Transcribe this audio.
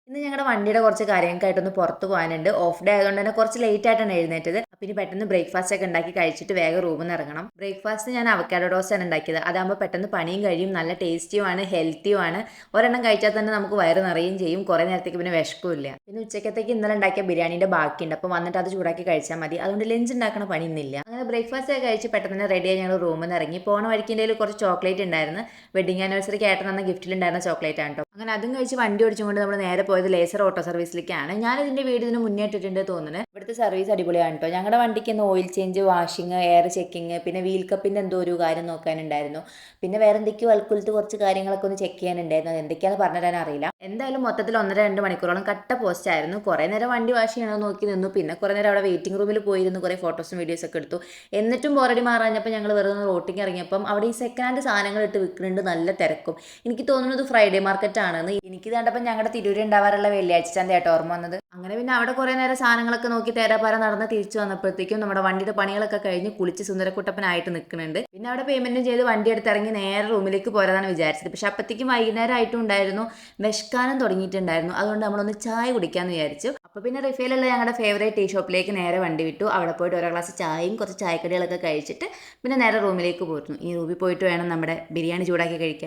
ഇന്ന് ഞങ്ങളുടെ വണ്ടിയുടെ കുറച്ച് കാര്യങ്ങൾക്കായിട്ടൊന്ന് പുറത്ത് പോകാനുണ്ട്. ഓഫ് ഡേ ആയതുകൊണ്ട് തന്നെ കുറച്ച് ലേറ്റ് ആയിട്ടാണ് എഴുന്നേറ്റത്. അപ്പം ഇനി പെട്ടെന്ന് ബ്രേക്ക്ഫാസ്റ്റ് ഒക്കെ ഉണ്ടാക്കി കഴിച്ചിട്ട് വേഗം റൂമിൽ നിന്ന് ഇറങ്ങണം. ബ്രേക്ക്ഫാസ്റ്റ് ഞാൻ അവക്കാഡോ ടോസ്റ്റ് ആണ് ഉണ്ടാക്കിയത്. അതാകുമ്പോൾ പെട്ടെന്ന് പണിയും കഴിയും, നല്ല ടേസ്റ്റിയുമാണ്, ഹെൽത്തിയുമാണ്. ഒരെണ്ണം കഴിച്ചാൽ തന്നെ നമുക്ക് വയറ് നിറയും ചെയ്യും, കുറേ നേരത്തേക്ക് പിന്നെ വിശക്കില്ല. പിന്നെ ഉച്ചക്കത്തേക്ക് ഇന്നലെ ഉണ്ടാക്കിയ ബിരിയാണിയുടെ ബാക്കിയുണ്ട്. അപ്പോൾ വന്നിട്ട് അത് ചൂടാക്കി കഴിച്ചാൽ മതി. അതുകൊണ്ട് ലഞ്ച് ഉണ്ടാക്കണ പണി ഇന്നില്ല. അങ്ങനെ ബ്രേക്ക്ഫാസ്റ്റ് ഒക്കെ കഴിച്ച് പെട്ടെന്ന് തന്നെ റെഡിയായി ഞങ്ങൾ റൂമിൽ നിന്ന് ഇറങ്ങി. പോണ വഴിക്കിൻ്റെ കുറച്ച് ചോക്ലേറ്റ് ഉണ്ടായിരുന്നു. വെഡിങ് ആനിവേഴ്സറിക്ക് ആയിട്ട് തന്ന ഗിഫ്റ്റിലുണ്ടായിരുന്ന ചോക്ലേറ്റ് ആണ് കേട്ടോ. അങ്ങനെ അതും കഴിച്ച് വണ്ടി ഓടിച്ചുകൊണ്ട് നമ്മൾ നേരെ പോയത് ലേസർ ഓട്ടോ സർവീസിലേക്കാണ്. ഞാനിതിൻ്റെ വീട് ഇതിന് മുന്നേ ഇട്ടിട്ടുണ്ട് തോന്നുന്നത്. ഇവിടുത്തെ സർവീസ് അടിപൊളിയാണ് കേട്ടോ. ഞങ്ങളുടെ വണ്ടിക്ക് ഇന്ന് oil change, washing, air checking, പിന്നെ വീൽ കപ്പിൻ്റെ എന്തോ ഒരു കാര്യം നോക്കാനുണ്ടായിരുന്നു. പിന്നെ വേറെ എന്തൊക്കെയോ അൽക്കുലത്ത് കുറച്ച് കാര്യങ്ങളൊക്കെ ഒന്ന് ചെക്ക് ചെയ്യാനുണ്ടായിരുന്നു. അത് എന്തൊക്കെയാണെന്ന് പറഞ്ഞു തരാൻ അറിയില്ല. എന്തായാലും മൊത്തത്തിൽ 1.5-2 മണിക്കൂറോളം കട്ട പോസ്റ്റ് ആയിരുന്നു. കുറേ നേരം വണ്ടി വാഷ് ചെയ്യണമെന്ന് നോക്കി നിന്നു. പിന്നെ കുറേ നേരം അവിടെ വെയിറ്റിംഗ് റൂമിൽ പോയിരുന്നു, കുറേ ഫോട്ടോസും വീഡിയോസ് ഒക്കെ എടുത്തു. എന്നിട്ടും ബോറടി മാറാഞ്ഞപ്പോൾ ഞങ്ങൾ വെറുതെ റോട്ടിങ് ഇറങ്ങിയപ്പം അവിടെ ഈ സെക്കൻഡ് ഹാൻഡ് സാധനങ്ങൾ ഇട്ട് വിൽക്കുന്നുണ്ട്, നല്ല തിരക്കും. എനിക്ക് തോന്നുന്നത് ഫ്രൈഡേ മാർക്കറ്റ് ആണെന്ന്. എനിക്ക് കണ്ടപ്പോൾ ഞങ്ങളുടെ തിരൂര് ഉണ്ടാവാറുള്ള വെള്ളിയാഴ്ച ചന്തയായിട്ട് ഓർമ്മ വന്നത്. അങ്ങനെ പിന്നെ അവിടെ കുറേ നേരം സാധനങ്ങളൊക്കെ നോക്കി തേരാപ്പാര നടന്ന് തിരിച്ചു വന്നപ്പോഴത്തേക്കും നമ്മുടെ വണ്ടിയുടെ പണികളൊക്കെ കഴിഞ്ഞ് കുളിച്ച് സുന്ദരക്കുട്ടപ്പനായിട്ട് നിൽക്കുന്നുണ്ട്. പിന്നെ അവിടെ പേയ്മെൻറ്റും ചെയ്ത് വണ്ടി എടുത്ത് ഇറങ്ങി നേരെ റൂമിലേക്ക് പോരാതാണ് വിചാരിച്ചത്. പക്ഷെ അപ്പോഴത്തേക്കും വൈകുന്നേരം ആയിട്ടും ഉണ്ടായിരുന്നു, വിശക്കാനും തുടങ്ങിയിട്ടുണ്ടായിരുന്നു. അതുകൊണ്ട് നമ്മളൊന്ന് ചായ കുടിക്കാമെന്ന് വിചാരിച്ചു. അപ്പോൾ പിന്നെ റിഫയിലുള്ള ഞങ്ങളുടെ ഫേവറേറ്റ് ടീ ഷോപ്പിലേക്ക് നേരെ വണ്ടി വിട്ടു. അവിടെ പോയിട്ട് ഓരോ ഗ്ലാസ് ചായയും കുറച്ച് ചായക്കടികളൊക്കെ കഴിച്ചിട്ട് പിന്നെ നേരെ റൂമിലേക്ക് പോയിരുന്നു. ഈ റൂമിൽ പോയിട്ട് വേണം നമ്മുടെ ബിരിയാണി ചൂടാക്കി കഴിക്കാൻ.